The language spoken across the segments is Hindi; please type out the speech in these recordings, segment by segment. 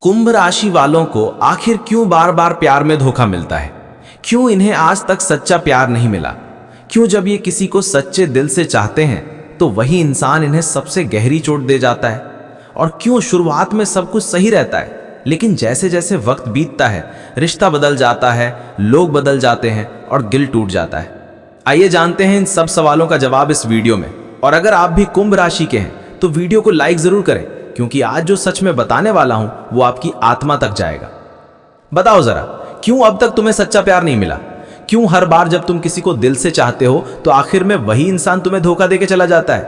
कुंभ राशि वालों को आखिर क्यों बार बार प्यार में धोखा मिलता है? क्यों इन्हें आज तक सच्चा प्यार नहीं मिला? क्यों जब ये किसी को सच्चे दिल से चाहते हैं तो वही इंसान इन्हें सबसे गहरी चोट दे जाता है? और क्यों शुरुआत में सब कुछ सही रहता है, लेकिन जैसे जैसे वक्त बीतता है रिश्ता बदल जाता है, लोग बदल जाते हैं और दिल टूट जाता है? आइए जानते हैं इन सब सवालों का जवाब इस वीडियो में। और अगर आप भी कुंभ राशि के हैं तो वीडियो को लाइक जरूर करें, क्योंकि आज जो सच में बताने वाला हूं वो आपकी आत्मा तक जाएगा। बताओ जरा, क्यों अब तक तुम्हें सच्चा प्यार नहीं मिला? क्यों हर बार जब तुम किसी को दिल से चाहते हो तो आखिर में वही इंसान तुम्हें धोखा देके चला जाता है?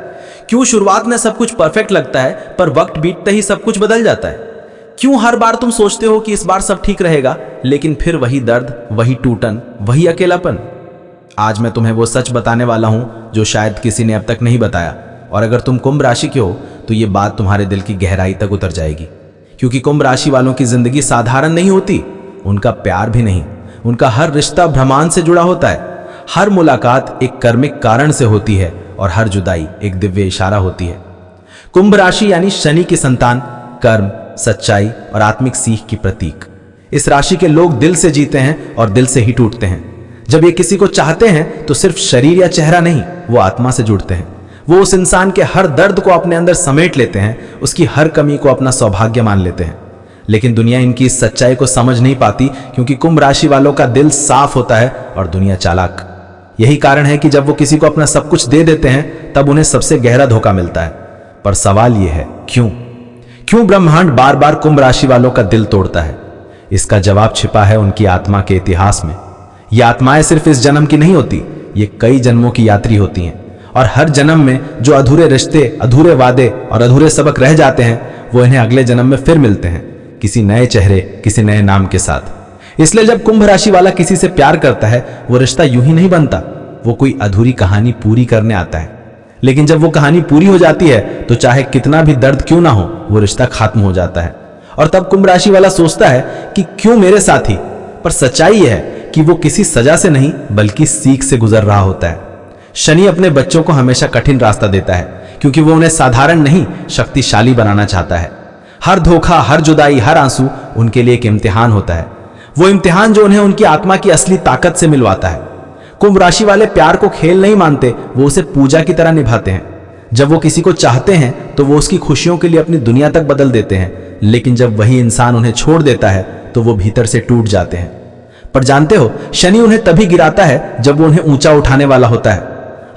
क्यों शुरुआत में सब कुछ परफेक्ट लगता है पर वक्त बीतते ही सब कुछ बदल जाता है? क्यों हर बार तुम सोचते हो कि इस बार सब ठीक रहेगा, लेकिन फिर वही दर्द, वही टूटन, वही अकेलापन? आज मैं तुम्हें वो सच बताने वाला हूं जो शायद किसी ने अब तक नहीं बताया। और अगर तुम कुंभ राशि के हो तो ये बात तुम्हारे दिल की गहराई तक उतर जाएगी, क्योंकि कुंभ राशि वालों की जिंदगी साधारण नहीं होती, उनका प्यार भी नहीं। उनका हर रिश्ता ब्रह्मांड से जुड़ा होता है, हर मुलाकात एक कर्मिक कारण से होती है और हर जुदाई एक दिव्य इशारा होती है। कुंभ राशि यानी शनि की संतान, कर्म, सच्चाई और आत्मिक सीख की प्रतीक। इस राशि के लोग दिल से जीते हैं और दिल से ही टूटते हैं। जब ये किसी को चाहते हैं तो सिर्फ शरीर या चेहरा नहीं, वो आत्मा से जुड़ते हैं। वो उस इंसान के हर दर्द को अपने अंदर समेट लेते हैं, उसकी हर कमी को अपना सौभाग्य मान लेते हैं। लेकिन दुनिया इनकी इस सच्चाई को समझ नहीं पाती, क्योंकि कुंभ राशि वालों का दिल साफ होता है और दुनिया चालाक। यही कारण है कि जब वो किसी को अपना सब कुछ दे देते हैं तब उन्हें सबसे गहरा धोखा मिलता है। पर सवाल यह है, क्यों ब्रह्मांड बार बार कुंभ राशि वालों का दिल तोड़ता है? इसका जवाब छिपा है उनकी आत्मा के इतिहास में। ये आत्माएं सिर्फ इस जन्म की नहीं होती, ये कई जन्मों की यात्री होती हैं। और हर जन्म में जो अधूरे रिश्ते, अधूरे वादे और अधूरे सबक रह जाते हैं वो इन्हें अगले जन्म में फिर मिलते हैं, किसी नए चेहरे, किसी नए नाम के साथ। इसलिए जब कुंभ राशि वाला किसी से प्यार करता है वो रिश्ता यूं ही नहीं बनता, वो कोई अधूरी कहानी पूरी करने आता है। लेकिन जब वो कहानी पूरी हो जाती है तो चाहे कितना भी दर्द क्यों ना हो, वो रिश्ता खत्म हो जाता है। और तब कुंभ राशि वाला सोचता है कि क्यों मेरे साथी? पर सच्चाई यह है कि वो किसी सजा से नहीं बल्कि सीख से गुजर रहा होता है। शनि अपने बच्चों को हमेशा कठिन रास्ता देता है, क्योंकि वो उन्हें साधारण नहीं शक्तिशाली बनाना चाहता है। हर धोखा, हर जुदाई, हर आंसू उनके लिए एक इम्तिहान होता है। वो इम्तिहान जो उन्हें उनकी आत्मा की असली ताकत से मिलवाता है। कुंभ राशि वाले प्यार को खेल नहीं मानते, वो उसे पूजा की तरह निभाते हैं। जब वो किसी को चाहते हैं तो वो उसकी खुशियों के लिए अपनी दुनिया तक बदल देते हैं, लेकिन जब वही इंसान उन्हें छोड़ देता है तो वो भीतर से टूट जाते हैं। पर जानते हो, शनि उन्हें तभी गिराता है जब वो उन्हें ऊंचा उठाने वाला होता है।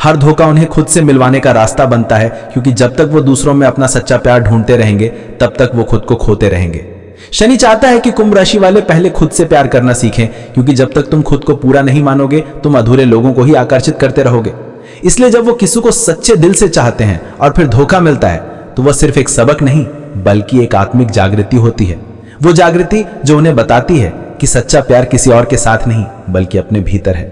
हर धोखा उन्हें खुद से मिलवाने का रास्ता बनता है, क्योंकि जब तक वो दूसरों में अपना सच्चा प्यार ढूंढते रहेंगे तब तक वो खुद को खोते रहेंगे। शनि चाहता है कि कुंभ राशि वाले पहले खुद से प्यार करना सीखें, क्योंकि जब तक तुम खुद को पूरा नहीं मानोगे तुम अधूरे लोगों को ही आकर्षित करते रहोगे। इसलिए जब वो किसी को सच्चे दिल से चाहते हैं और फिर धोखा मिलता है तो वह सिर्फ एक सबक नहीं बल्कि एक आत्मिक जागृति होती है। वो जागृति जो उन्हें बताती है कि सच्चा प्यार किसी और के साथ नहीं बल्कि अपने भीतर है।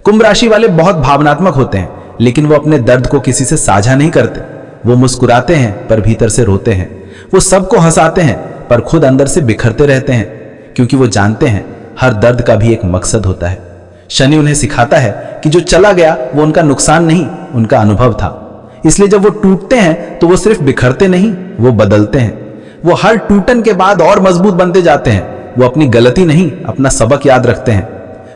कुंभ राशि वाले बहुत भावनात्मक होते हैं, लेकिन वो अपने दर्द को किसी से साझा नहीं करते। वो मुस्कुराते हैं पर भीतर से रोते हैं। वो सबको हंसाते हैं पर खुद अंदर से बिखरते रहते हैं, क्योंकि वो जानते हैं हर दर्द का भी एक मकसद होता है। शनि उन्हें सिखाता है कि जो चला गया वो उनका नुकसान नहीं, उनका अनुभव था। इसलिए जब वो टूटते हैं तो वो सिर्फ बिखरते नहीं, वो बदलते हैं। वो हर टूटन के बाद और मजबूत बनते जाते हैं। वो अपनी गलती नहीं, अपना सबक याद रखते हैं।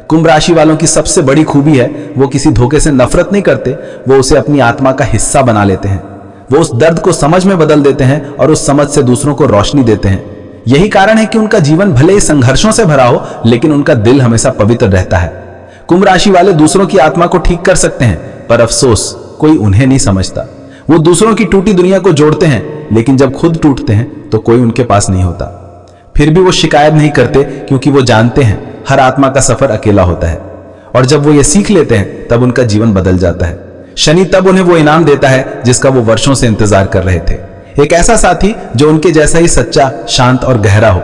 कुंभ राशि वालों की सबसे बड़ी खूबी है वो किसी धोखे से नफरत नहीं करते, वो उसे अपनी आत्मा का हिस्सा बना लेते हैं। वो उस दर्द को समझ में बदल देते हैं और उस समझ से दूसरों को रोशनी देते हैं। यही कारण है कि उनका जीवन भले ही संघर्षों से भरा हो, लेकिन उनका दिल हमेशा पवित्र रहता है। कुंभ राशि वाले दूसरों की आत्मा को ठीक कर सकते हैं, पर अफसोस कोई उन्हें नहीं समझता। वो दूसरों की टूटी दुनिया को जोड़ते हैं, लेकिन जब खुद टूटते हैं तो कोई उनके पास नहीं होता। फिर भी वो शिकायत नहीं करते, क्योंकि वो जानते हैं हर आत्मा का सफर अकेला होता है। और जब वो ये सीख लेते हैं तब उनका जीवन बदल जाता है। शनि तब उन्हें वो इनाम देता है जिसका वो वर्षों से इंतजार कर रहे थे, एक ऐसा साथी जो उनके जैसा ही सच्चा, शांत और गहरा हो।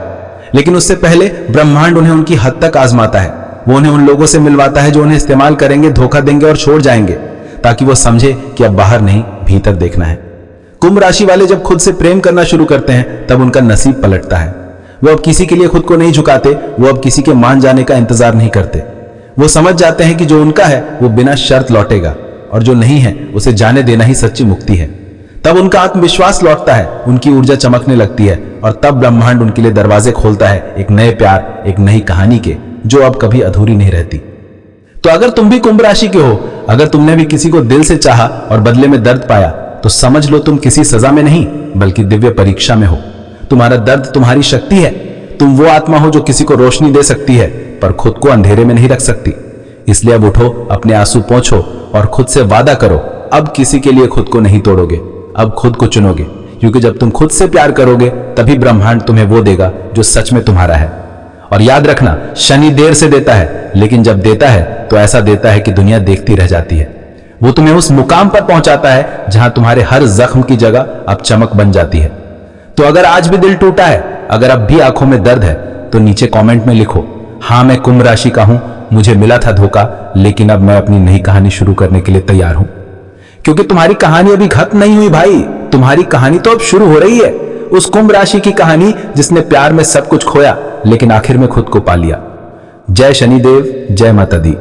लेकिन उससे पहले ब्रह्मांड उन्हें उनकी हद तक आजमाता है। वो उन्हें उन लोगों से मिलवाता है जो उन्हें इस्तेमाल करेंगे, धोखा देंगे और छोड़ जाएंगे, ताकि वो समझे कि अब बाहर नहीं भीतर देखना है। कुंभ राशि वाले जब खुद से प्रेम करना शुरू करते हैं तब उनका नसीब पलटता है। वो अब किसी के लिए खुद को नहीं झुकाते, वो अब किसी के मान जाने का इंतजार नहीं करते। वो समझ जाते हैं कि जो उनका है वो बिना शर्त लौटेगा और जो नहीं है उसे जाने देना ही सच्ची मुक्ति है। तब उनका आत्मविश्वास लौटता है, उनकी ऊर्जा चमकने लगती है और तब ब्रह्मांड उनके लिए दरवाजे खोलता है एक नए प्यार, एक नई कहानी के, जो अब कभी अधूरी नहीं रहती। तो अगर तुम भी कुंभ राशि के हो, अगर तुमने भी किसी को दिल से चाहा और बदले में दर्द पाया, तो समझ लो तुम किसी सजा में नहीं बल्कि दिव्य परीक्षा में हो। तुम्हारा दर्द तुम्हारी शक्ति है। तुम वो आत्मा हो जो किसी को रोशनी दे सकती है पर खुद को अंधेरे में नहीं रख सकती। इसलिए अब उठो, अपने आंसू पोंछो और खुद से वादा करो, अब किसी के लिए खुद को नहीं तोड़ोगे, अब खुद को चुनोगे। क्योंकि जब तुम खुद से प्यार करोगे तभी ब्रह्मांड तुम्हें वो देगा जो सच में तुम्हारा है। और याद रखना, शनि देर से देता है, लेकिन जब देता है तो ऐसा देता है कि दुनिया देखती रह जाती है। वो तुम्हें उस मुकाम पर पहुंचाता है जहां तुम्हारे हर जख्म की जगह अब चमक बन जाती है। तो अगर आज भी दिल टूटा है, अगर अब भी आंखों में दर्द है, तो नीचे कमेंट में लिखो, हाँ मैं कुंभ राशि का हूं, मुझे मिला था धोखा, लेकिन अब मैं अपनी नई कहानी शुरू करने के लिए तैयार हूं। क्योंकि तुम्हारी कहानी अभी खत्म नहीं हुई भाई, तुम्हारी कहानी तो अब शुरू हो रही है। उस कुंभ राशि की कहानी जिसने प्यार में सब कुछ खोया लेकिन आखिर में खुद को पा लिया। जय शनिदेव, जय माता दी।